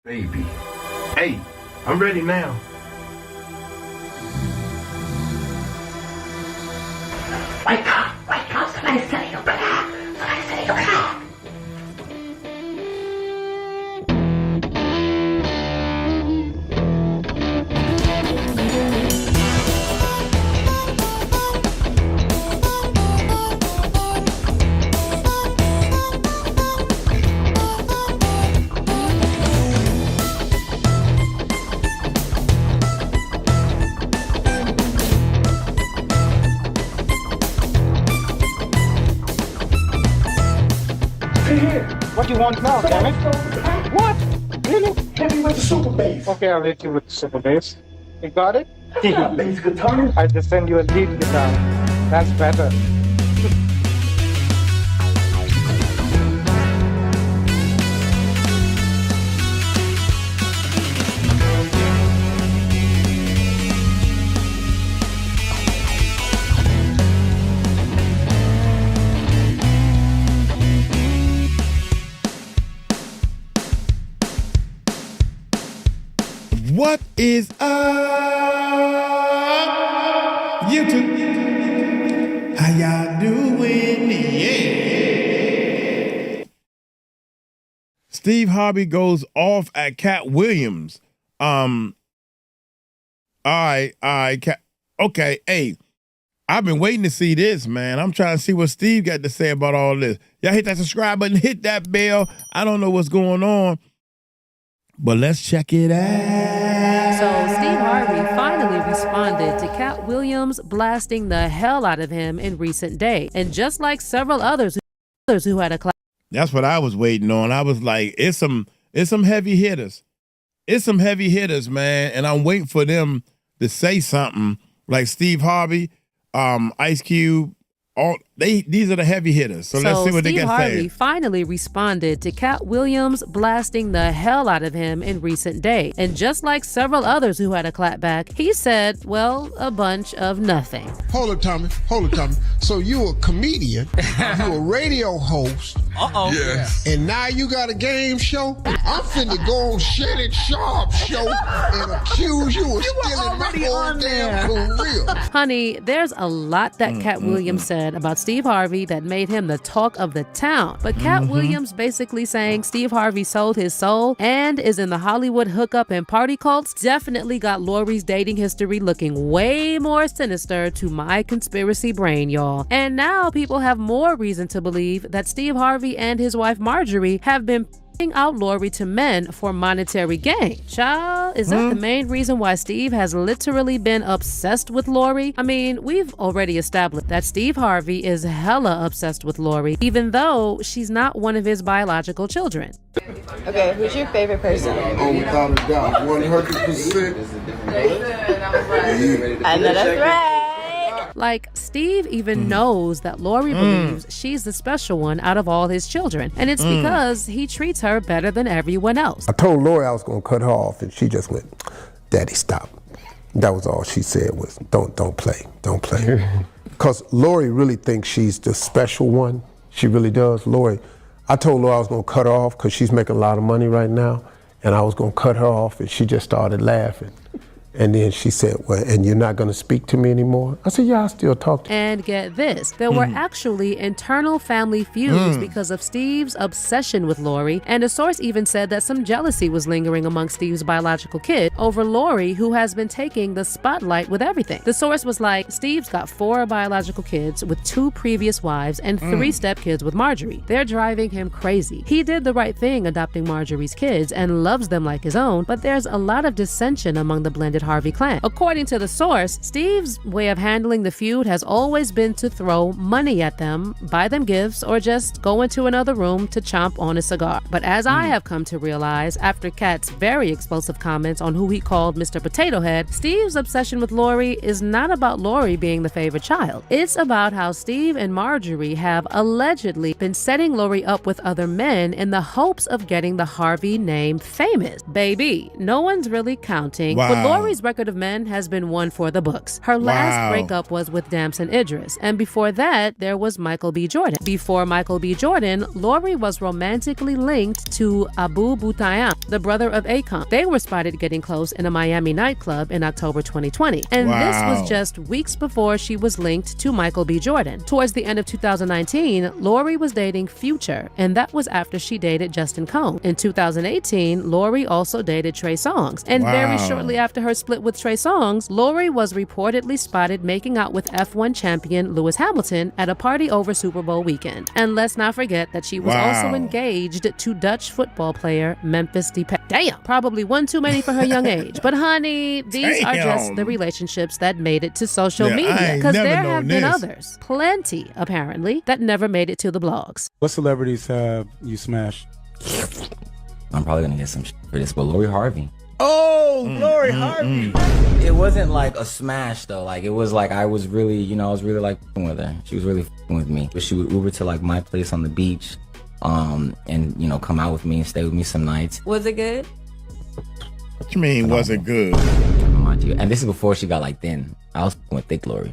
Baby. Hey, I'm ready now. Wake up, somebody's setting you back. Somebody's setting you back. What do you want now, damn it? What? Really? Hit me with the super bass. Okay, I'll hit you with the super bass. You got it? Bass guitar. I just send you a lead guitar. That's better. What is up, YouTube? How y'all doing? Yeah. Steve Harvey goes off at Katt Williams. All right, Katt. Okay, hey, I've been waiting to see this, man. I'm trying to see what Steve got to say about all this. Y'all hit that subscribe button, hit that bell. I don't know what's going on, but let's check it out. So Steve Harvey finally responded to Katt Williams blasting the hell out of him in recent days. And just like several others who had a class. That's what I was waiting on. I was like, it's some heavy hitters. It's some heavy hitters, man. And I'm waiting for them to say something like Steve Harvey, Ice Cube. These are the heavy hitters. So let's see what they got to say. Steve Harvey finally responded to Katt Williams blasting the hell out of him in recent days. And just like several others who had a clapback, he said, well, a bunch of nothing. Hold it, Tommy. So you a comedian, you a radio host. Yes. And now you got a game show? I'm finna go on Shannon Sharp show and accuse you of stealing my whole damn career. Honey, there's a lot that Katt Williams said about Steve Harvey that made him the talk of the town. But Katt Williams basically saying Steve Harvey sold his soul and is in the Hollywood hookup and party cults definitely got Lori's dating history looking way more sinister to my conspiracy brain, y'all. And now people have more reason to believe that Steve Harvey and his wife Marjorie have been out Lori to men for monetary gain. Child, is that the main reason why Steve has literally been obsessed with Lori? I mean, we've already established that Steve Harvey is hella obsessed with Lori, even though she's not one of his biological children. Okay, who's your favorite person? Oh, without a doubt, 100%. I know that's right. Like, Steve even knows that Lori believes she's the special one out of all his children, and it's because he treats her better than everyone else. I told Lori I was gonna cut her off, and she just went, "Daddy, stop." That was all she said was, "Don't play." Because Lori really thinks she's the special one. She really does. Lori, I told Lori I was gonna cut her off because she's making a lot of money right now, and I was gonna cut her off, and she just started laughing. And then she said, well, and you're not going to speak to me anymore? I said, yeah, I still talk to you. And get this, there were actually internal family feuds because of Steve's obsession with Lori, and a source even said that some jealousy was lingering among Steve's biological kid over Lori, who has been taking the spotlight with everything. The source was like, Steve's got 4 biological kids with 2 previous wives and 3 stepkids with Marjorie. They're driving him crazy. He did the right thing adopting Marjorie's kids and loves them like his own, but there's a lot of dissension among the blended Harvey clan. According to the source, Steve's way of handling the feud has always been to throw money at them, buy them gifts, or just go into another room to chomp on a cigar. But as I have come to realize after Katt's very explosive comments on who he called Mr. Potato Head, Steve's obsession with Lori is not about Lori being the favorite child. It's about how Steve and Marjorie have allegedly been setting Lori up with other men in the hopes of getting the Harvey name famous. Baby, no one's really counting, but Lori Lori's record of men has been one for the books. Her last breakup was with Damson Idris, and before that, there was Michael B. Jordan. Before Michael B. Jordan, Lori was romantically linked to Abu Butayan, the brother of Akon. They were spotted getting close in a Miami nightclub in October 2020, and this was just weeks before she was linked to Michael B. Jordan. Towards the end of 2019, Lori was dating Future, and that was after she dated Justin Cohn. In 2018, Lori also dated Trey Songz, and very shortly after her split with Trey Songz, Lori was reportedly spotted making out with F1 champion Lewis Hamilton at a party over Super Bowl weekend. And let's not forget that she was also engaged to Dutch football player Memphis Depay. Damn, probably one too many for her young age. But honey, these are just the relationships that made it to social media, because there have been others, plenty apparently, that never made it to the blogs. What celebrities have you smashed? I'm probably gonna get some shit for this, but Lori Harvey. Oh, Lori Harvey. It wasn't like a smash though. Like it was like I was really like f***ing with her. She was really f***ing with me. But she would Uber to like my place on the beach, and come out with me and stay with me some nights. Was it good? What you mean wasn't good? And this is before she got like thin. I was f***ing with thick Lori.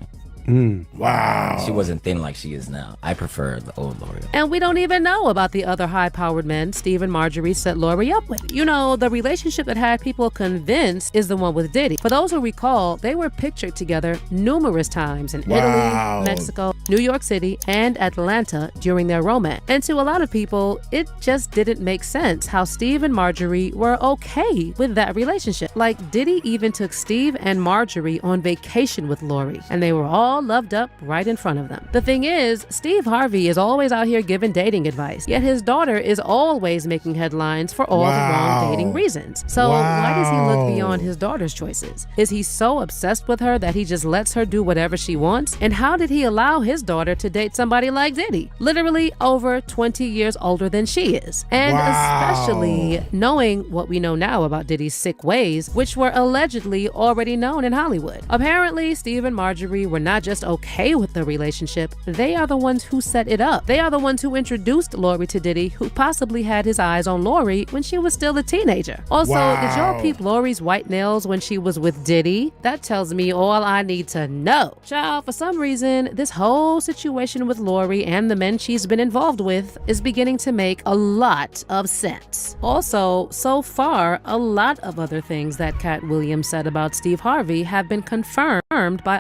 Wow. She wasn't thin like she is now. I prefer the old Lori. And we don't even know about the other high-powered men Steve and Marjorie set Lori up with. You know, the relationship that had people convinced is the one with Diddy. For those who recall, they were pictured together numerous times in Italy, Mexico, New York City, and Atlanta during their romance. And to a lot of people, it just didn't make sense how Steve and Marjorie were okay with that relationship. Like, Diddy even took Steve and Marjorie on vacation with Lori, and they were all loved up right in front of them. The thing is, Steve Harvey is always out here giving dating advice, yet his daughter is always making headlines for all the wrong dating reasons. So why does he look beyond his daughter's choices? Is he so obsessed with her that he just lets her do whatever she wants? And how did he allow his daughter to date somebody like Diddy, literally over 20 years older than she is? And especially knowing what we know now about Diddy's sick ways, which were allegedly already known in Hollywood. Apparently, Steve and Marjorie were not just okay with the relationship, they are the ones who set it up. They are the ones who introduced Lori to Diddy, who possibly had his eyes on Lori when she was still a teenager. Also, did y'all peep Lori's white nails when she was with Diddy? That tells me all I need to know. Child, for some reason, this whole situation with Lori and the men she's been involved with is beginning to make a lot of sense. Also, so far, a lot of other things that Katt Williams said about Steve Harvey have been confirmed by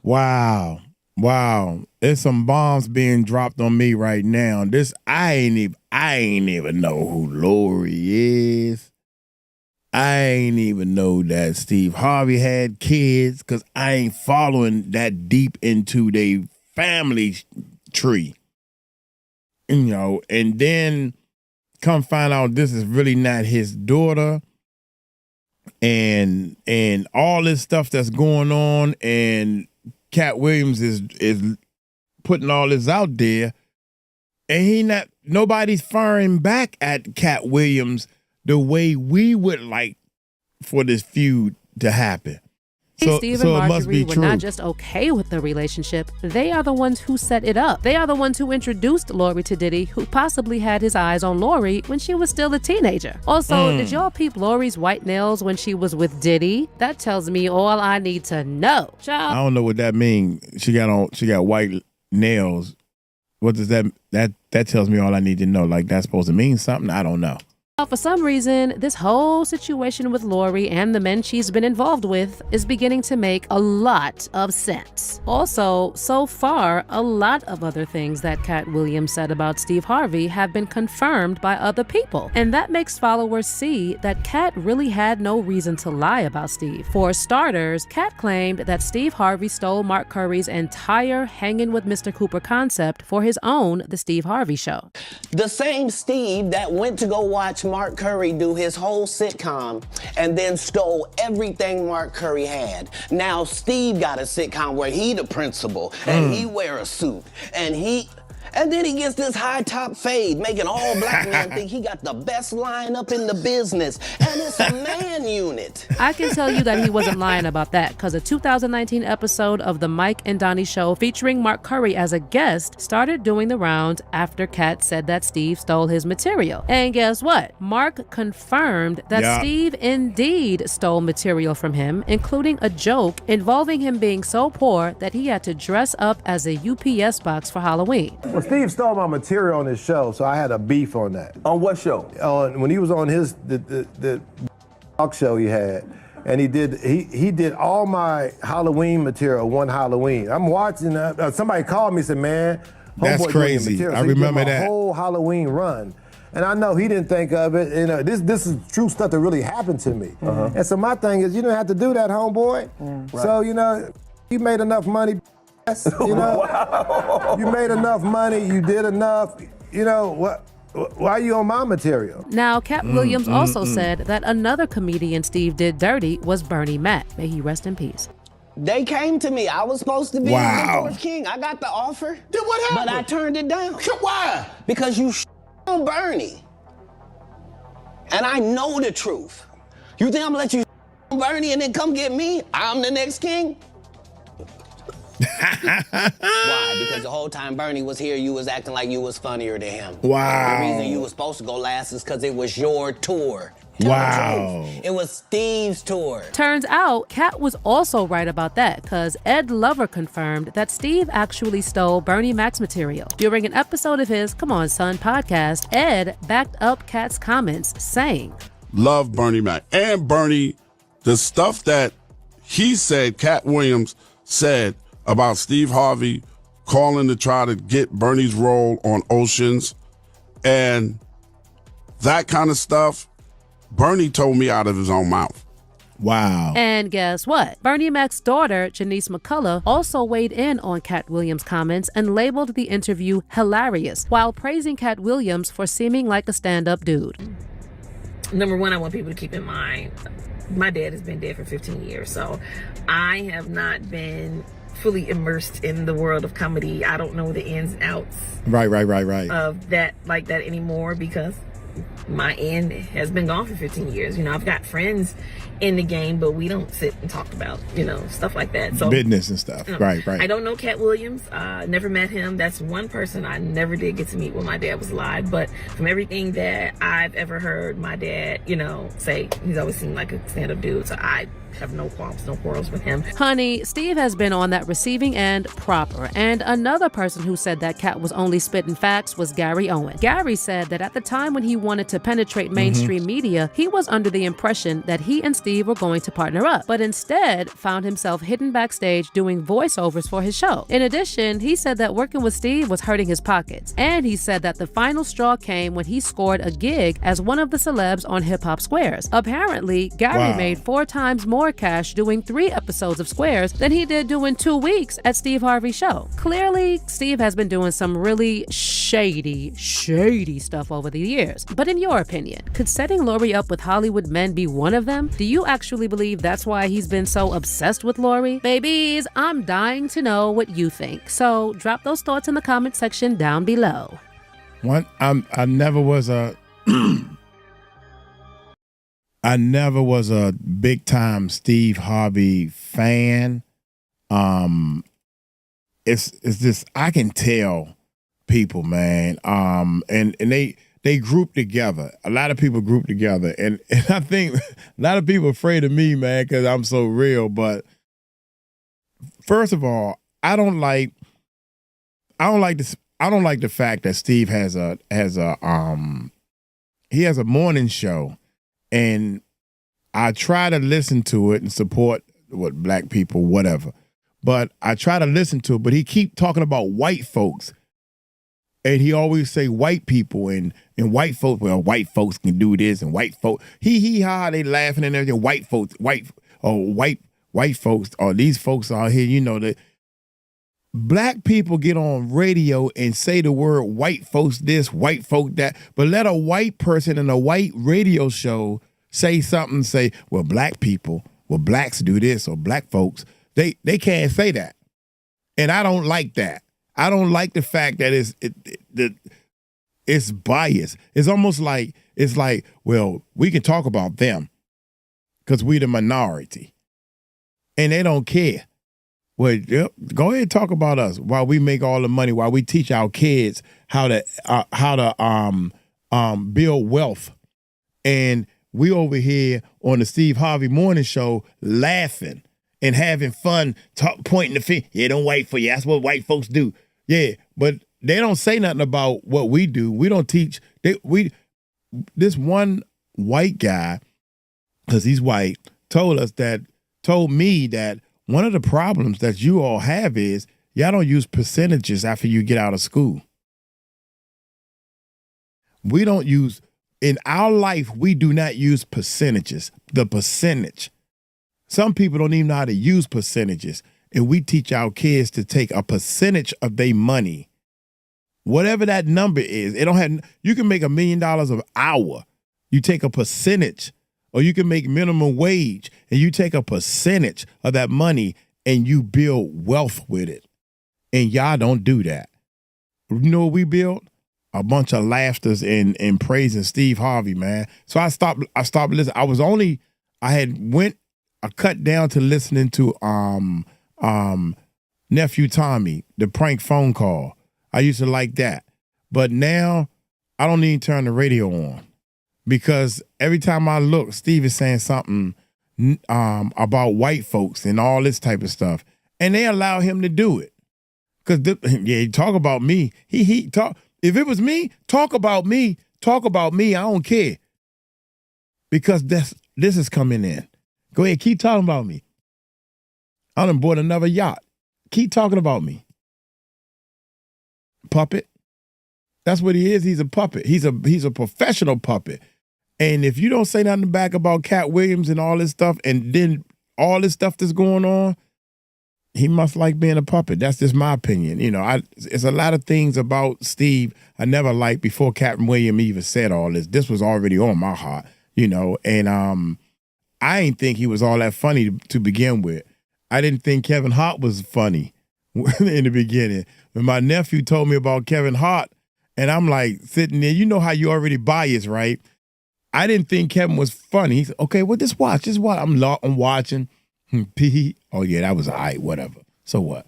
Wow. There's some bombs being dropped on me right now. I ain't even know who Lori is. I ain't even know that Steve Harvey had kids, because I ain't following that deep into their family tree. And then come find out this is really not his daughter. And all this stuff that's going on, and Katt Williams is putting all this out there, and nobody's firing back at Katt Williams the way we would like for this feud to happen. Steve and Marjorie were not just okay with the relationship, they are the ones who set it up. They are the ones who introduced Lori to Diddy, who possibly had his eyes on Lori when she was still a teenager. Also, did y'all peep Lori's white nails when she was with Diddy? That tells me all I need to know. Child, I don't know what that means. She got white nails. What does that tells me all I need to know. Like, that's supposed to mean something? I don't know. For some reason, this whole situation with Lori and the men she's been involved with is beginning to make a lot of sense. Also, so far, a lot of other things that Katt Williams said about Steve Harvey have been confirmed by other people. And that makes followers see that Katt really had no reason to lie about Steve. For starters, Katt claimed that Steve Harvey stole Mark Curry's entire Hanging with Mr. Cooper concept for his own The Steve Harvey Show. The same Steve that went to go watch Mark Curry do his whole sitcom and then stole everything Mark Curry had. Now Steve got a sitcom where he the principal and he wear a suit and And then he gets this high top fade, making all black men think he got the best lineup in the business. And it's a man unit. I can tell you that he wasn't lying about that, because a 2019 episode of The Mike and Donnie Show featuring Mark Curry as a guest started doing the rounds after Katt said that Steve stole his material. And guess what? Mark confirmed that Steve indeed stole material from him, including a joke involving him being so poor that he had to dress up as a UPS box for Halloween. Well, Steve stole my material on his show, so I had a beef on that. On what show? When he was on the talk show he had, and he did all my Halloween material one Halloween. I'm watching, somebody called me and said, man, that's crazy. I remember that. Whole Halloween run. And I know he didn't think of it. You know, this is true stuff that really happened to me. And so my thing is, you didn't have to do that, homeboy. Right. So, you know, you made enough money, you know. Wow. You made enough money, you did enough, you know, why are you on my material? Now, Katt Williams also said that another comedian Steve did dirty was Bernie Mac. May he rest in peace. They came to me. I was supposed to be the fourth king. I got the offer. Then what happened? But I turned it down. Why? Because you on Bernie. And I know the truth. You think I'm gonna let you on Bernie and then come get me? I'm the next king? Why? Because the whole time Bernie was here, you was acting like you was funnier than him. Wow. The reason you was supposed to go last is because it was your tour. Wow. It was Steve's tour. Turns out, Katt was also right about that, because Ed Lover confirmed that Steve actually stole Bernie Mac's material. During an episode of his Come On Son podcast, Ed backed up Katt's comments, saying, love Bernie Mac. And Bernie, the stuff that he said, Katt Williams said about Steve Harvey calling to try to get Bernie's role on Oceans and that kind of stuff, Bernie told me out of his own mouth. Wow. And guess what? Bernie Mac's daughter, Janice McCullough, also weighed in on Katt Williams' comments and labeled the interview hilarious, while praising Katt Williams for seeming like a stand-up dude. Number one, I want people to keep in mind, my dad has been dead for 15 years, so I have not been fully immersed in the world of comedy. I don't know the ins and outs right of that like that anymore, because my end has been gone for 15 years. You know, I've got friends in the game, but we don't sit and talk about, you know, stuff like that. So business and stuff. Right. I don't know Katt Williams. Never met him. That's one person I never did get to meet when my dad was alive. But from everything that I've ever heard my dad, you know, say, he's always seemed like a stand-up dude. So I have no qualms, no quarrels with him. Honey, Steve has been on that receiving end proper. And another person who said that Katt was only spitting facts was Gary Owen. Gary said that at the time when he wanted to penetrate mainstream media, he was under the impression that he and Steve were going to partner up, but instead found himself hidden backstage doing voiceovers for his show. In addition, he said that working with Steve was hurting his pockets. And he said that the final straw came when he scored a gig as one of the celebs on Hip Hop Squares. Apparently, Gary made 4 times more cash doing 3 episodes of Squares than he did doing 2 weeks at Steve Harvey's show. Clearly, Steve has been doing some really shady stuff over the years. But in your opinion, could setting Lori up with Hollywood men be one of them? Do you actually believe that's why he's been so obsessed with Lori? Babies, I'm dying to know what you think. So drop those thoughts in the comment section down below. I never was a I never was a big time Steve Harvey fan. It's just, I can tell people, man. And they group together. A lot of people group together, and I think a lot of people are afraid of me, man, because I'm so real. But first of all, I don't like the fact that Steve has a morning show, and I try to listen to it and support what black people, whatever. But I try to listen to it, but he keep talking about white folks. And he always say white people and white folks, well, white folks can do this, and white folks, ha, they laughing and everything. White folks, white folks, or these folks out here, you know, that black people get on radio and say the word white folks this, white folk that, but let a white person in a white radio show say something, say, well, black people, well, blacks do this, or black folks, they can't say that. And I don't like that. I don't like the fact that it's biased. It's almost like well, we can talk about them because we the minority, and they don't care. Well, go ahead and talk about us while we make all the money, while we teach our kids how to build wealth, and we over here on the Steve Harvey Morning Show laughing and having fun, pointing the finger. Yeah, don't wait for you. That's what white folks do. Yeah, but they don't say nothing about what we do. We don't teach. This one white guy, because he's white, told me that one of the problems that you all have is y'all don't use percentages after you get out of school. We don't use, in our life, we do not use percentages, the percentage. Some people don't even know how to use percentages. And we teach our kids to take a percentage of their money. Whatever that number is, you can make $1 million an hour. You take a percentage, or you can make minimum wage and you take a percentage of that money and you build wealth with it. And y'all don't do that. You know what we built? A bunch of laughters and praising Steve Harvey, man. So I stopped listening. I cut down to listening to Nephew Tommy, the prank phone call. I used to like that. But now I don't even turn the radio on because every time I look, Steve is saying something about white folks and all this type of stuff. And they allow him to do it. Because, he talk about me. He talk. If it was me, talk about me. Talk about me. I don't care. Because this is coming in. Go ahead, keep talking about me. I done bought another yacht. Keep talking about me. Puppet. That's what he is. He's a puppet. He's a professional puppet. And if you don't say nothing back about Katt Williams and all this stuff, and then all this stuff that's going on, he must like being a puppet. That's just my opinion. You know, it's a lot of things about Steve I never liked before Katt Williams even said all this. This was already on my heart, you know, and I ain't think he was all that funny to begin with. I didn't think Kevin Hart was funny in the beginning. When my nephew told me about Kevin Hart, and I'm like sitting there, you know how you already biased, right? I didn't think Kevin was funny. He said, okay, well, just watch. I'm watching. Oh, yeah, that was all right, whatever. So what?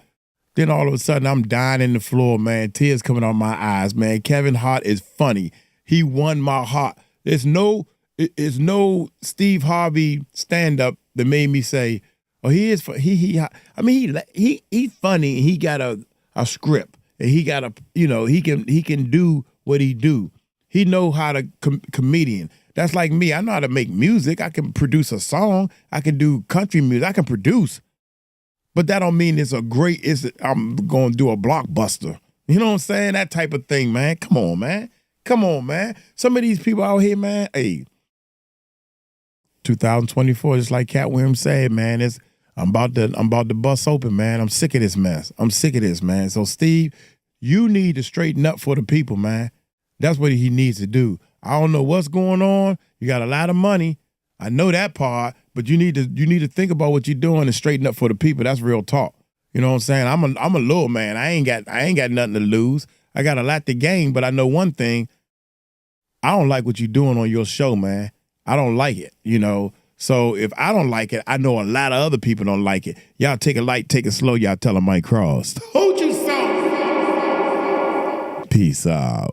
Then all of a sudden, I'm dying in the floor, man. Tears coming out my eyes, man. Kevin Hart is funny. He won my heart. There's no Steve Harvey stand-up that made me say, oh, he is. He's funny. He got a script, and he got he can do what he do. He know how to comedian. That's like me. I know how to make music. I can produce a song. I can do country music. I can produce. But that don't mean I'm going to do a blockbuster. You know what I'm saying? That type of thing, man. Come on, man. Come on, man. Some of these people out here, man, hey, 2024, just like Katt Williams said, man, I'm about to bust open, man. I'm sick of this mess. I'm sick of this, man. So, Steve, you need to straighten up for the people, man. That's what he needs to do. I don't know what's going on. You got a lot of money. I know that part, but you need to think about what you're doing and straighten up for the people. That's real talk. You know what I'm saying? I'm a little man. I ain't got nothing to lose. I got a lot to gain, but I know one thing. I don't like what you're doing on your show, man. I don't like it, you know. So if I don't like it, I know a lot of other people don't like it. Y'all take it light, take it slow. Y'all tell them Mike Cross. Told you so. Peace out.